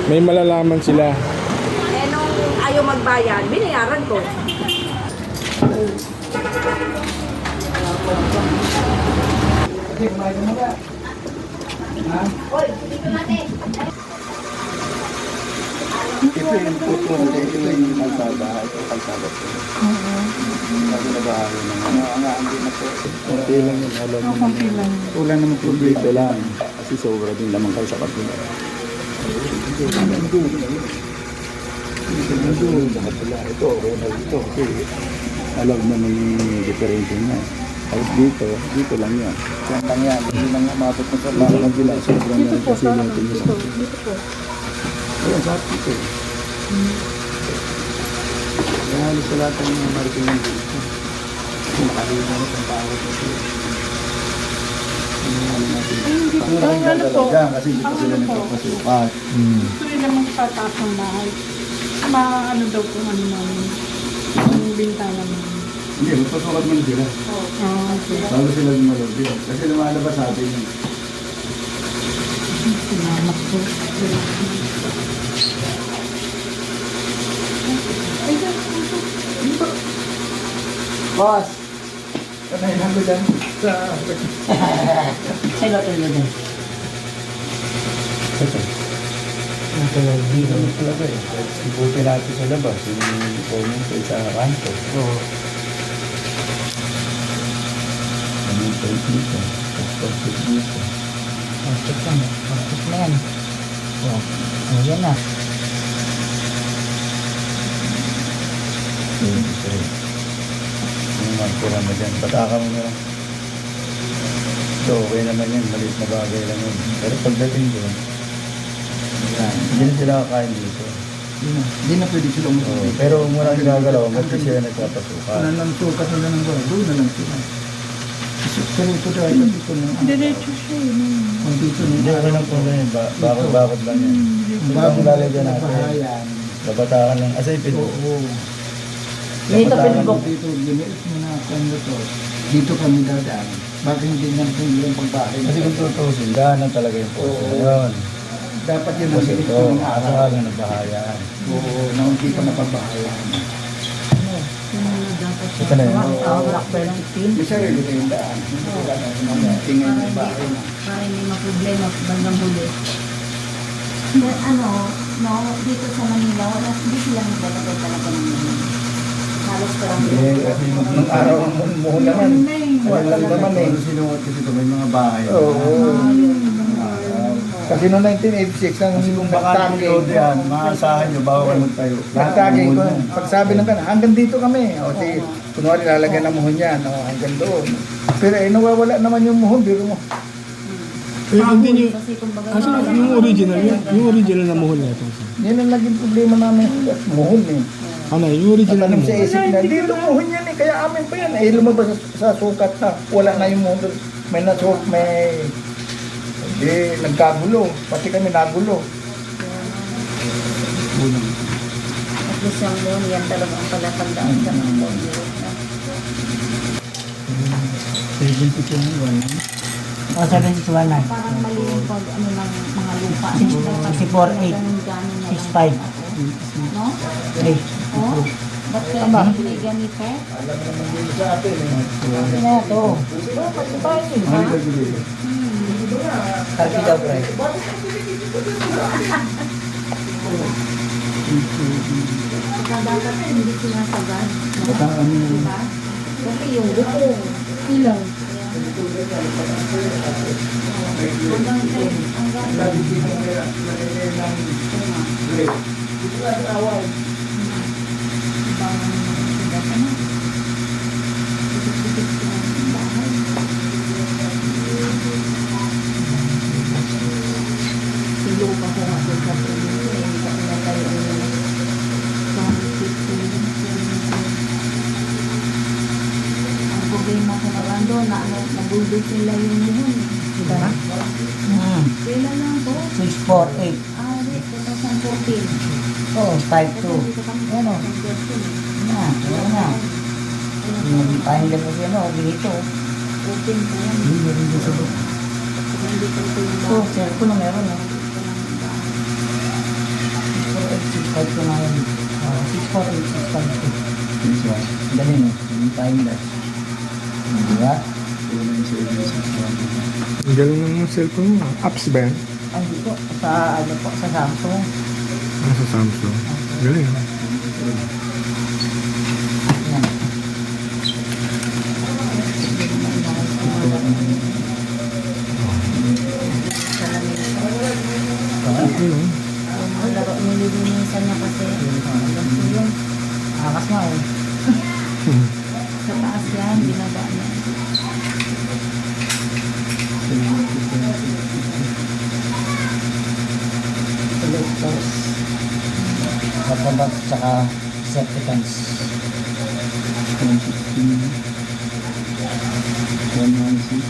May malalaman sila. Eh, nung ayaw magbayad, binayaran ko. Ito yung putong, ito yung kalsada. Ito yung kalsada po. Kasi nabahago na nga. Hindi na po. Kunti lang yun. Alam mo naman. Wala naman po dito lang. Kasi sobra din lamang kayo sa kapila. Ito, okay na ito. Kasi alam naman yung diferensya niya. Kahit dito lang yan. Yan lang yan. Hindi lang umabot na sa mga kabila. Sobrang yan kasi yung tingin. Dito po. Ayan, sa atin ito. Kaya halos sa lahat ng mga mariting ng dito. Nakalimutan na sa tao kasi. Ano natin? Ano po? Kasi hindi pa sila nagpapasukat. Gusto nila magpataas ng bahay. Maano daw kung ano namin. Yung bintana namin. Hindi, magpasukat man sila. Okay. Bago sila lumalabdi. Kasi lumalabas sa atin yun. Salamat po. Boss! Kanayin lang ko dyan sa... Sa loto nyo din. Dito mo talaga eh. Ibuti natin sa labas. Yung comment ko sa kanto. Oo. Ano yung point dito? Point dito. Check lang. Check na yan. Oh, ayan na. Yung magkura mo dyan. Pataka mo na lang. So, okay naman yan. Maliit na bagay lang yun. Pero pagdating doon, hindi na sila kakain dito. Hindi na pwede sila umuwi. Pero muna gagalaw, kasi sila nagpapasukan. Ano lang sukat nila ng gano'n, doon na lang sila. Pero ito dahil dito na. Diretso siya eh. Ang dito na. Hindi, okay lang po na yun. Bakod lang yan. Bago lalagyan natin. bahayan. Babatakan lang. Asipin mo. Oo. Dito pinagok. Dito, giniit mo na ako to. Dito kami dadaan. Bakit hindi natin yung pagbahay? Kasi kung tutusin, daanan talaga yung puso. Yun. Dapat yun ang Kasi giniit ito, ko ng araw. araw lang nagbahayan. Oo, na hindi pa napabahayan. Ito na yun. Awak pa ng team. May sarili kayong daan. Hindi wala na yung tingin ng bahay na. Para hindi maproblema bandang huli. Dito sa Manila, hindi sila naglalagay talaga ng halos parang Eh, kasi nung araw ng muhon naman. Wala lang naman eh. Sinuot kasi ito may mga bahay. Oo. Kasi noong 1986, ang Kung baka ng load yan, maasahan nyo, bago kayo magtayo. nagtaging ko. Pagsabi ng kanan, hanggang dito kami. O sige, kunwari lalagyan ng muhon yan, hanggang doon. Pero nawawala naman yung muhon, biro mo. Eh, hindi nyo... kasi kumbaga Yung original, yung original na muhon na ito. Yan ang naging problema namin. Muhon eh. Ano, yung original na Tatanong sa muhon. isip na, dito muhon yan eh, kaya amin pa yan. Eh, lumabas sa sukat na, wala na yung muhon. May nasuk, may... Hindi, nagkagulo. Pati kami nagulo. at least yung noon, yan talaga ang palatandaan sa mga bondero. 72 O, 71 na. Parang mali yung pag ano ng mga lupa. 64.8. Ganun-ganun na lang. 65. No? Eh, Oh? Ba't kaya hindi ganito? ano na ito? Karpi daw, pre. Saka dapat hindi sinasagad. No? Bataan mo. Diba? Kasi yung bukong. Ilaw. Silupa ko nga doon sa probinsya, hindi ka pinatayo nila. Ang problema ko naman doon, nabuldo sila yung muhon. Diba? Sila lang po. 648. 2014. Oo, 52. Ayan o. Na, ayan na. Yung time lang kasi ano, dito. Open po yan. Hindi rin sa loob. Hindi ko ito yung Ito, cellphone na meron. 4 inches quality. This one. Galing eh. Yung timeless. Diba? 2976. Ang galing ng cellphone mo. Apps ba yan? Ay, hindi po. Sa ano po, sa Samsung. Sa Samsung. Galing. Yan. Okay lang. Ang laro nililinisan niya kasi. Alam ko yun. Akas nga eh. Sa taas yan, binaba niya. Selectors. Kapabag tsaka septicants. 116.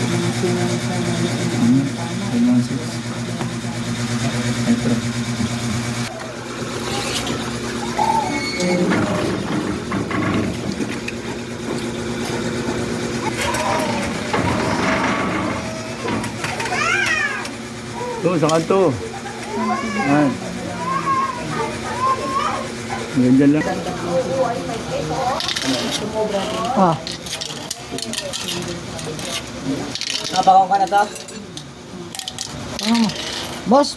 Mga pinansan na Hmm. 116. Ito. Ito, sa kanto. Yan. Ganyan lang. Ah. Napakaw ka na to? Boss!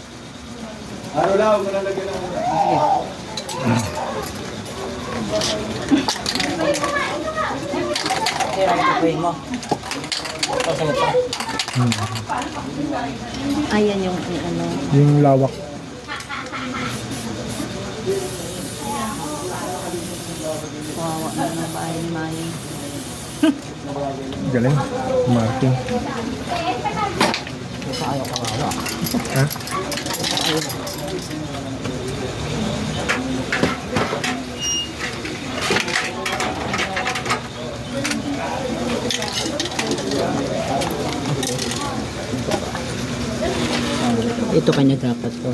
Ano lang, huwag mo na lagyan ng Kaya lang itupuin mo. Pasagot ka. Ayan yung ano. Yung lawak. Kawawa na ng bahay ni Maya. Galing. Marking. Ito ayaw kawawa. Ha? Ito kanya dapat to.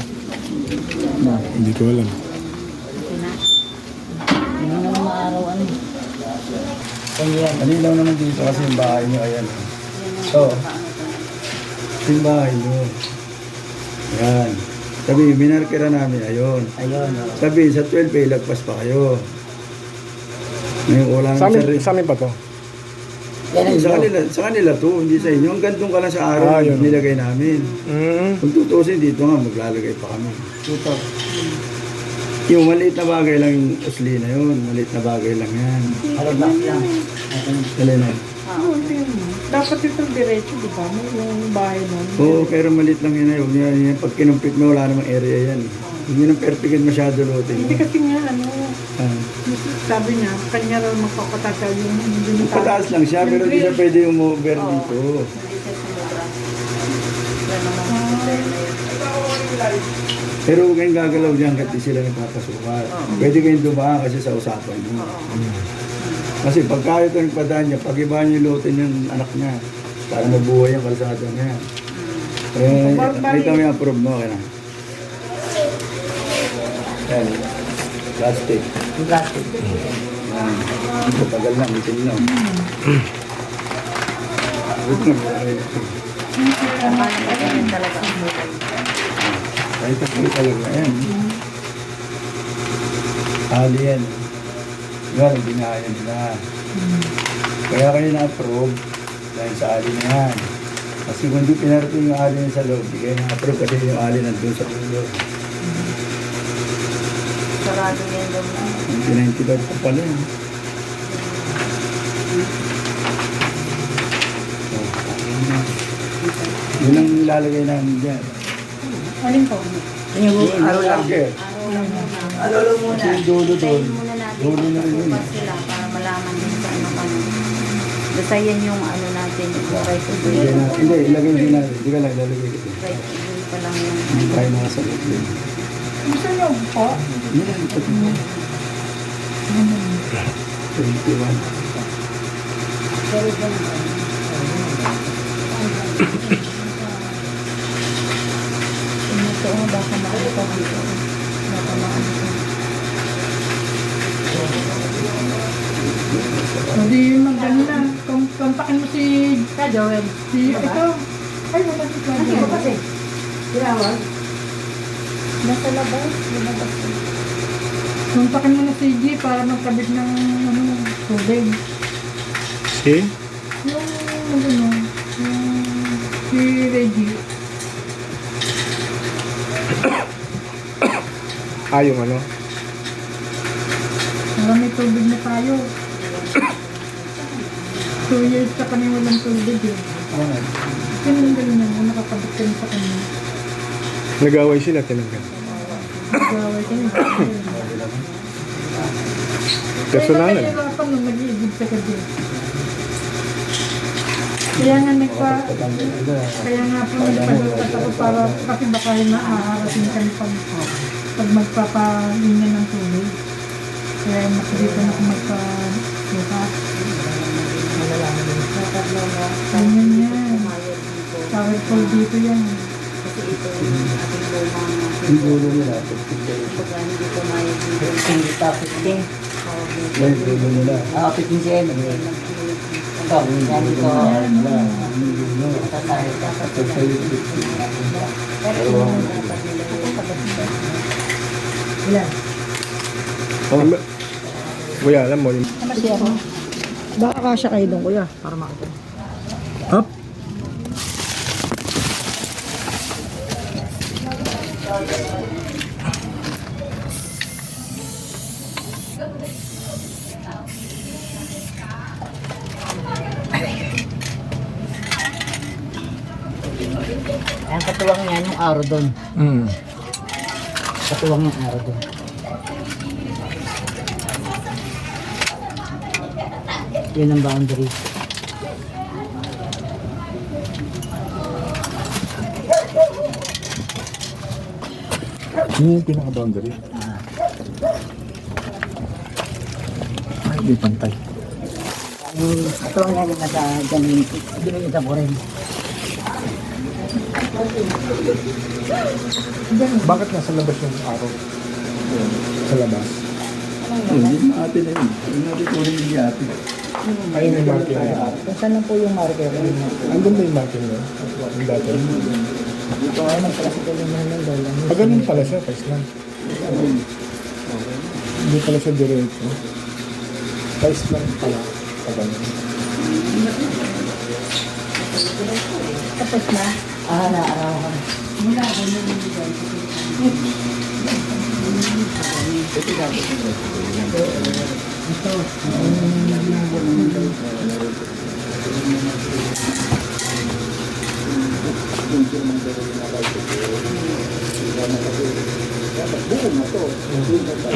Hindi ko alam. Hindi naman maaraw ano. Malinaw naman dito kasi yung bahay nyo, ayan. So, yung bahay nyo. Ayan. Sabi, binarkera namin, ayun. Ayun. Sabi, sa 12 pay, lagpas pa kayo. Ngayon, wala Sa nang amin, sa amin pa to. Yan ang sa kanila to, hindi sa inyo. Ang gantong ka lang sa araw, yun. nilagay namin. Kung tutusin dito nga, maglalagay pa kami. Ito. Yung maliit na bagay lang yung usli na yun. Maliit na bagay lang yan. Halobak lang. Dali na. Dapat itong diretso, di ba? May yung bahay nun. Oo, pero maliit lang yun. Huwag yan. Pag kinumpit mo, wala namang area yan. Hindi nang perfect masyado loting. Hindi kasi nga, ano, Ah. sabi niya, kanya raw magpapatagal yung hindi Pataas lang siya, pero hindi siya pwede umover dito. Pero huwag kayong gagalaw dyan kahit di sila nagpapasukat. Pwede kayong dumaan kasi sa usapan nyo. Kasi pagka ito nagpadaan niya, pag-iba niyo yung lote ng anak niya, para mabuhay ang kalsada niya. Eh, nakita mo yung approve mo, kaya na. Yan, plastic. Yung plastic. Yan, tagal lang, itin lang. Wait lang, Paano ba ganyan talaga ang buhay? kahit ako talaga yan. Ali yan. Yan, binahayan nila. Kaya kayo na-approve dahil sa ali na yan. Kasi kung hindi pinarating yung ali na sa loob, hindi kayo na-approve kasi yung ali nandun sa ulo. Sarado yan daw na. 1995 pa pala yun. Yun ang ilalagay namin dyan. Alin po? Yung araw lang. Ano lang muna. Kasi yung dulo doon. Tayin muna natin Dulo na rin yun. bukas sila para malaman din sa ano pa. Basta yan yung ano natin, yung right to do. Ilagay na- Hindi, ilagay din natin. Hindi ka lang ilalagay ko. Right to do pa lang yung Hindi tayo nasa loob din. Gusto niyo po? Yan, ito. 21. pero dyan. Ito, baka maano pa dito. Baka maano pa. Hindi magano na. Kontakin mo si Joel. Si ito. Ay, wala si Joel. Kasi, tinawag. Nasa labas. Lumabas. Kontakin mo na si G para magkabit ng tubig. Si? Yung si Reggie. Yung ano? Para may tubig na tayo. 2 years na kami walang tubig eh. Tinanggal niya mo, nakakabit kami sa kanya. Nag-away sila, tinanggal. Nag-away kami. Personalan. Kaya nahihirapan nung nag-iigib sa gabi. Kaya nga po nagpalutas ako para kasi baka maaarasin kami pag magpapalingan ng tubig. Kaya dito na ako magpalutas. Ganyan yan. Tower pole dito yan. Kasi ito yung ating lumang Yung dulo nila. Yung dulo nila. Ah, 15 cm. Ito, yan ito. Ilan? Kuya, alam mo, yung... Baka kasya kayo doon, kuya, para makita. Up! Ayan, katuwang yan yung araw doon. Katuwang yung araw doon. Yun ang boundary. Yun yung pinaka-boundary. Ay, di pantay. Yung katuwang yan yung nasa dyan, binigita po rin. Bakit nasa labas yung araw? Sa labas. Hindi na ate na yun. Hindi natin kunin yung ate. Ayun yung marking na yun. Kung saan lang po yung marker? Andun ba yung marking na yun? Yung dati. Ito ay magpalasigal yung mga nandala. Ganun pala siya, Pais lang. Hindi pala siya diretso. Pais lang pala. Ganun. Tapos na. Ah, naaraw ka na. Mula ako na nilagay.